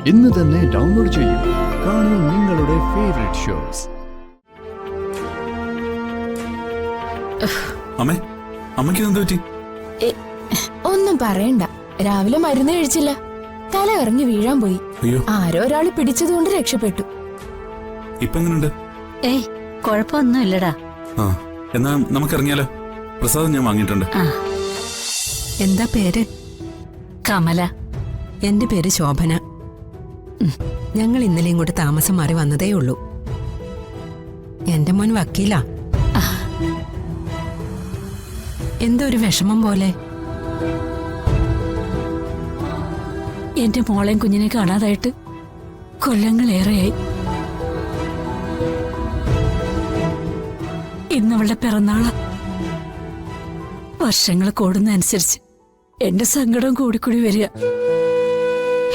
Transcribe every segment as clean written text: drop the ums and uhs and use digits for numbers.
ഇന്ന് തന്നെ ഡൗൺലോഡ് ചെയ്യൂ. കാണൂ നിങ്ങളുടെ ഫേവറേറ്റ് ഷോസ്. അമ്മേ, അമ്മയ്ക്ക് എന്ത് പറ്റി? ഒന്നും പറയണ്ട. രാവിലെ മരുന്ന് കഴിച്ചില്ല, തല ഇറങ്ങി വീഴാൻ പോയി. ആരോ ഒരാള് പിടിച്ചതുകൊണ്ട് രക്ഷപ്പെട്ടു. ഇപ്പൊ എങ്ങനെയുണ്ട്? ഏയ്, കുഴപ്പമൊന്നുമില്ലടാ. ആ, എന്നാ നമുക്ക് ഇറങ്ങിയാലോ? പ്രസാദം ഞാൻ വാങ്ങിയിട്ടുണ്ട്. എന്താ പേര്? കമല. എന്റെ പേര് ശോഭന. ഞങ്ങൾ ഇന്നലെ ഇങ്ങോട്ട് താമസം മാറി വന്നതേ ഉള്ളൂ. എന്റെ മോൻ വക്കീലാ. എന്തോ ഒരു വിഷമം പോലെ. എന്റെ മോളെയും കുഞ്ഞിനെ കാണാതായിട്ട് കൊല്ലങ്ങളേറെയായി. ഇന്നവളുടെ പിറന്നാളാ. വർഷങ്ങൾ കൂടുന്നതനുസരിച്ച് എന്റെ സങ്കടം കൂടിക്കൂടി വരിക.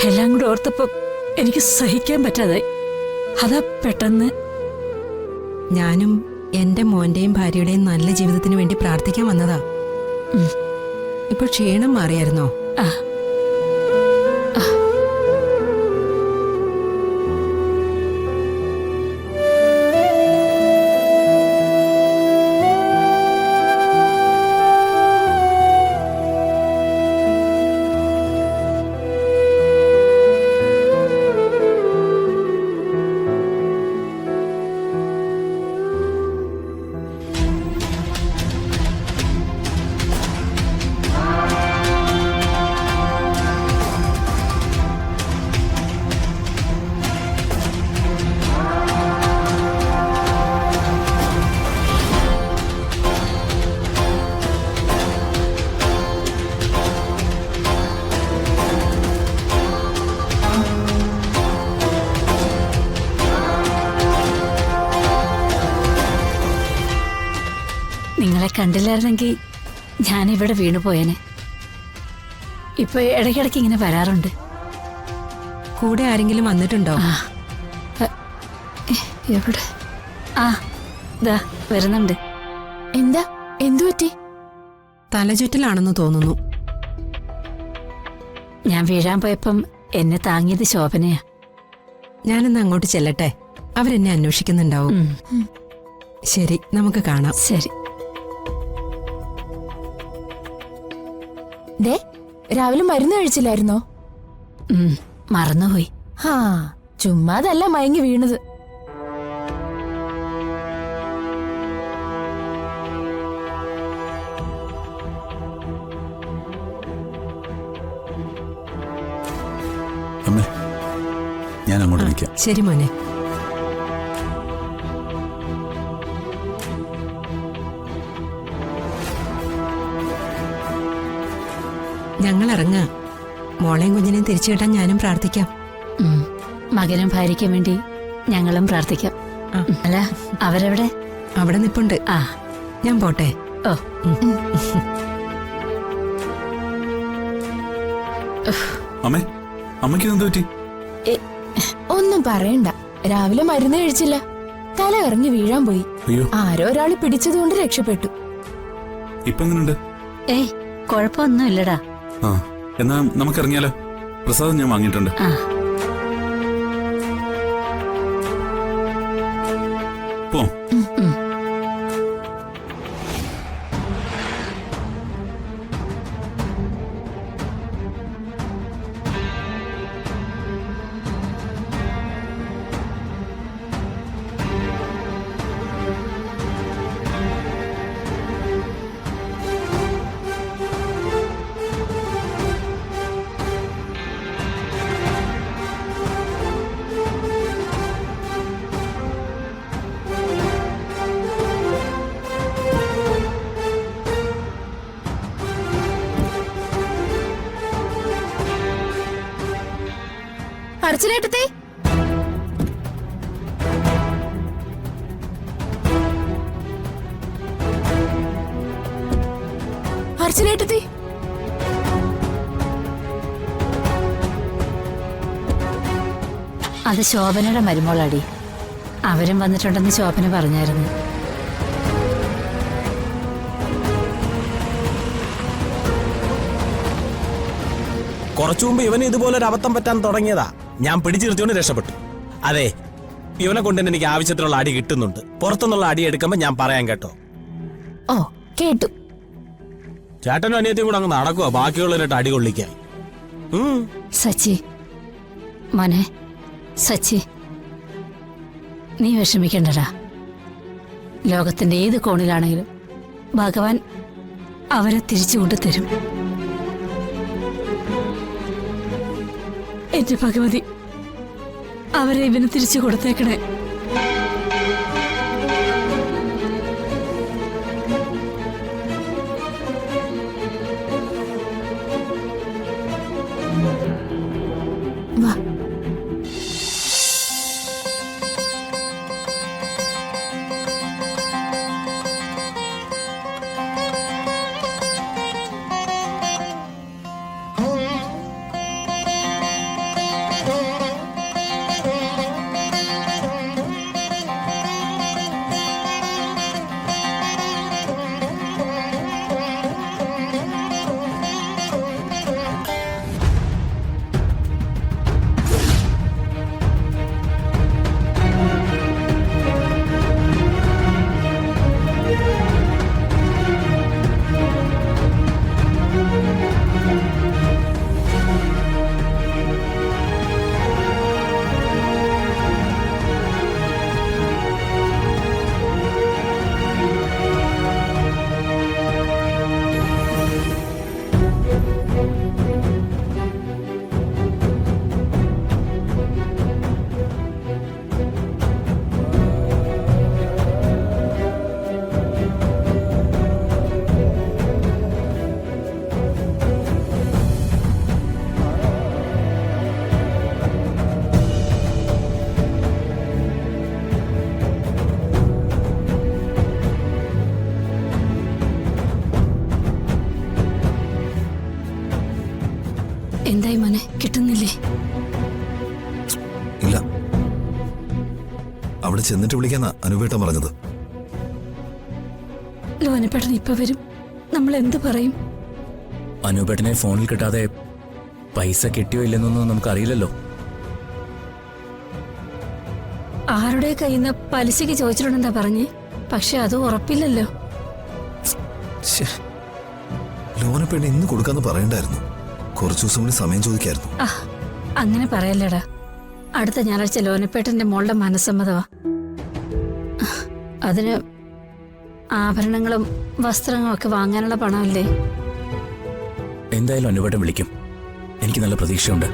എല്ലാം കൂടെ ഓർത്തപ്പം എനിക്ക് സഹിക്കാൻ പറ്റാതായി. അതാ പെട്ടെന്ന് ഞാനും എന്റെ മോന്റെയും ഭാര്യയുടെയും നല്ല ജീവിതത്തിന് വേണ്ടി പ്രാർത്ഥിക്കാൻ വന്നതാ. ഇപ്പൊ ക്ഷീണം മാറിയായിരുന്നോ? ആ, നിങ്ങളെ കണ്ടില്ലായിരുന്നെങ്കിൽ ഞാനിവിടെ വീണുപോയേനെ. ഇപ്പൊ ഇടയ്ക്കിടയ്ക്ക് ഇങ്ങനെ വരാറുണ്ട്. കൂടെ ആരെങ്കിലും വന്നിട്ടുണ്ടോ? എവിടെ? ആ, ദാ വരുന്നുണ്ട്. എന്താ? എന്തു പറ്റി? തലചുറ്റലാണെന്ന് തോന്നുന്നു. ഞാൻ വീഴാൻ പോയപ്പം എന്നെ താങ്ങിയത് ശോഭനയാ. ഞാനിന്ന് അങ്ങോട്ട് ചെല്ലട്ടെ, അവരെന്നെ അന്വേഷിക്കുന്നുണ്ടാവും. ശരി, നമുക്ക് കാണാം. ശരി. ദേ, രാവിലെ മരുന്ന് കഴിച്ചില്ലായിരുന്നോ? മറന്നുപോയി. ഹാ, ചുമ്മാതല്ല മയങ്ങി വീണത്. അമ്മേ, ഞാൻ അങ്ങോട്ട് നിൽക്കാം. ശരി മോനെ. ഞങ്ങൾ ഇറങ്ങാം. മോളെയും കുഞ്ഞിനെയും തിരിച്ചു കിട്ടാൻ ഞാനും പ്രാർത്ഥിക്കാം. മകനും ഭാര്യയ്ക്കും വേണ്ടി ഞങ്ങളും പ്രാർത്ഥിക്കാം. അല്ല, അവരെവിടെ? അവിടെ നിപ്പുണ്ട്. ആ, ഞാൻ പോട്ടെ. ഓ. അമ്മേ, അമ്മയ്ക്ക് എന്ത് പറ്റി? ഒന്നും പറയണ്ട. രാവിലെ മരുന്ന് കഴിച്ചില്ല, തല ഇറങ്ങി വീഴാൻ പോയി. ആരോ ഒരാള് പിടിച്ചതുകൊണ്ട് രക്ഷപ്പെട്ടു. ഇപ്പൊ എങ്ങനെയുണ്ട്? ഏയ്, കുഴപ്പമൊന്നുമില്ലടാ. ആ, എന്നാ നമുക്ക് ഇറങ്ങിയാലോ? പ്രസാദം ഞാൻ വാങ്ങിയിട്ടുണ്ട്. ആ, പോ. അർച്ചനേട്ടത്തെ, അർച്ചനേട്ടത്തെ, അത് ശോഭനയുടെ മരുമോളാടി. അവരും വന്നിട്ടുണ്ടെന്ന് ശോഭന പറഞ്ഞായിരുന്നു. കുറച്ചു മുമ്പ് ഇവന് ഇതുപോലെ ഒരു അബദ്ധം പറ്റാൻ തുടങ്ങിയതാ. ഞാൻ പിടിച്ചു നിർത്തിയോണ്ട് രക്ഷപ്പെട്ടു. അതെ, ഇവനെ കൊണ്ട് തന്നെ എനിക്ക് ആവശ്യത്തിനുള്ള അടി കിട്ടുന്നുണ്ട്. പുറത്തുനിന്നുള്ള അടി എടുക്കുമ്പോ ഞാൻ പറയാൻ കേട്ടോ. ഓ കേട്ടു. ചേട്ടനും അനിയത്തിയും കൂടെ അങ്ങ് നടക്കുവാ ബാക്കിയുള്ളവരായിട്ട് അടി കൊള്ളിക്കാൻ. സച്ചി മോനെ, സച്ചി നീ വിഷമിക്കണ്ടടാ. ലോകത്തിന്റെ ഏത് കോണിലാണെങ്കിലും ഭഗവാൻ അവരെ തിരിച്ചു കൊണ്ടുതരും. എന്റെ ഭഗവതി, അവരെ ഇവന് തിരിച്ചു കൊടുത്തേക്കണേ. വാ. എന്തായി മോനെ, കിട്ടുന്നില്ലേ? ഇല്ല, അവിടെ ചെന്നിട്ട് വിളിക്കാന്നാ അനുപേട്ടൻ പറഞ്ഞത്. ലോനപ്പേട്ടൻ ഇപ്പൊ വരും, നമ്മൾ എന്ത് പറയും? അനുപേട്ടനെ ഫോണിൽ കിട്ടാതെ പൈസ കിട്ടിയോ ഇല്ലെന്നൊന്നും നമുക്കറിയില്ലല്ലോ. ആരുടെ കയ്യിൽ നിന്ന് പലിശക്ക് ചോദിച്ചിട്ടുണ്ടെന്നാ പറഞ്ഞേ, പക്ഷെ അത് ഉറപ്പില്ലല്ലോ. ലോനപ്പേട്ടൻ ഇന്ന് കൊടുക്കാന്ന് പറയണ്ടായിരുന്നു. കുറച്ചു ദിവസം കൂടി സമയം ചോദിക്കായിരുന്നു. അങ്ങനെ പറയല്ലടാ. അടുത്ത ഞായറാഴ്ച ലോനപ്പേട്ടന്റെ മോളുടെ മനസ്സമ്മതവാ. അതിന് ആഭരണങ്ങളും വസ്ത്രങ്ങളും ഒക്കെ വാങ്ങാനുള്ള പണമല്ലേ? എന്തായാലും അനുപേട്ടൻ വിളിക്കും, എനിക്ക് നല്ല പ്രതീക്ഷയുണ്ട്.